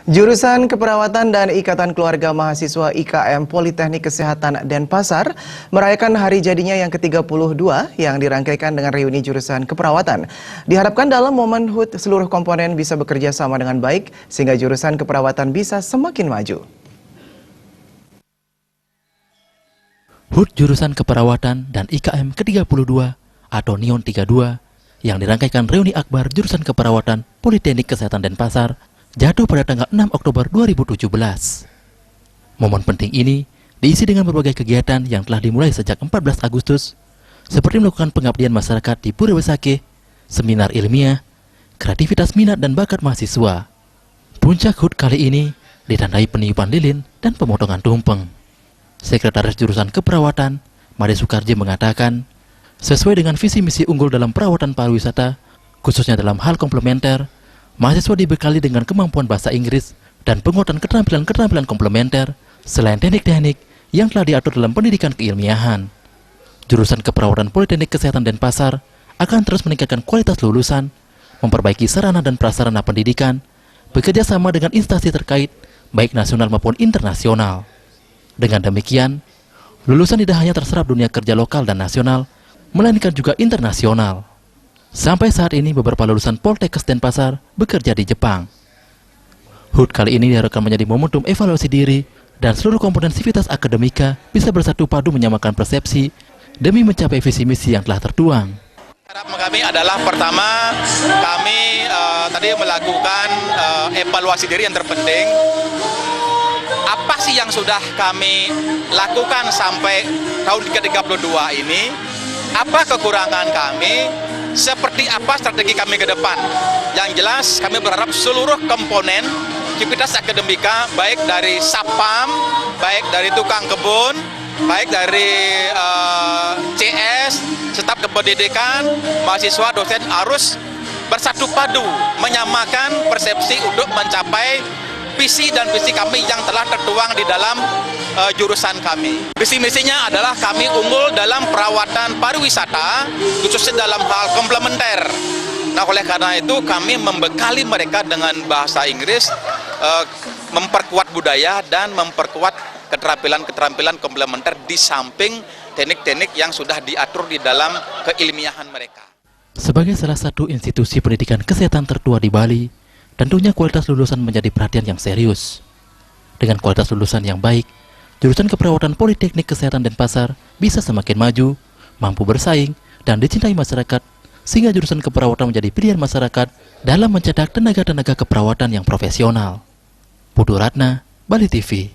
Jurusan Keperawatan dan Ikatan Keluarga Mahasiswa IKM Politeknik Kesehatan Denpasar merayakan hari jadinya yang ke-32 yang dirangkaikan dengan reuni jurusan keperawatan. Diharapkan dalam momen HUT seluruh komponen bisa bekerja sama dengan baik sehingga jurusan keperawatan bisa semakin maju. HUT jurusan keperawatan dan IKM ke-32 atau NION 32 yang dirangkaikan reuni akbar jurusan keperawatan Politeknik Kesehatan Denpasar jatuh pada tanggal 6 Oktober 2017. Momen penting ini diisi dengan berbagai kegiatan yang telah dimulai sejak 14 Agustus, seperti melakukan pengabdian masyarakat di Pura Besakeh, seminar ilmiah, kreativitas minat dan bakat mahasiswa. Puncak HUT kali ini ditandai peniupan lilin dan pemotongan tumpeng. Sekretaris Jurusan Keperawatan, Made Soekarji mengatakan, sesuai dengan visi misi unggul dalam perawatan pariwisata, khususnya dalam hal komplementer, mahasiswa dibekali dengan kemampuan bahasa Inggris dan penguatan keterampilan-keterampilan komplementer selain teknik-teknik yang telah diatur dalam pendidikan keilmiahan. Jurusan Keperawatan Politeknik Kesehatan Denpasar akan terus meningkatkan kualitas lulusan, memperbaiki sarana dan prasarana pendidikan, bekerja sama dengan instansi terkait, baik nasional maupun internasional. Dengan demikian, lulusan tidak hanya terserap dunia kerja lokal dan nasional, melainkan juga internasional. Sampai saat ini beberapa lulusan Poltekkes Denpasar bekerja di Jepang. HUT kali ini diharapkan menjadi momentum evaluasi diri dan seluruh komponen sivitas akademika bisa bersatu padu menyamakan persepsi demi mencapai visi misi yang telah tertuang. Harapan kami adalah pertama kami tadi melakukan evaluasi diri yang terpenting. Apa sih yang sudah kami lakukan sampai tahun ke-32 ini? Apa kekurangan kami? Seperti apa strategi kami ke depan? Yang jelas kami berharap seluruh komponen aktivitas akademika, baik dari Satpam, baik dari tukang kebun, baik dari CS, staf kependidikan, mahasiswa, dosen harus bersatu padu menyamakan persepsi untuk mencapai visi dan visi kami yang telah tertuang di dalam jurusan kami. Visi misinya adalah kami unggul dalam perawatan pariwisata, khususnya dalam hal komplementer. Nah, oleh karena itu kami membekali mereka dengan bahasa Inggris, memperkuat budaya dan memperkuat keterampilan-keterampilan komplementer di samping teknik-teknik yang sudah diatur di dalam keilmiahan mereka. Sebagai salah satu institusi pendidikan kesehatan tertua di Bali, tentunya kualitas lulusan menjadi perhatian yang serius. Dengan kualitas lulusan yang baik, jurusan keperawatan Politeknik Kesehatan Denpasar bisa semakin maju, mampu bersaing, dan dicintai masyarakat, sehingga jurusan keperawatan menjadi pilihan masyarakat dalam mencetak tenaga-tenaga keperawatan yang profesional. Putu Ratna, Bali TV.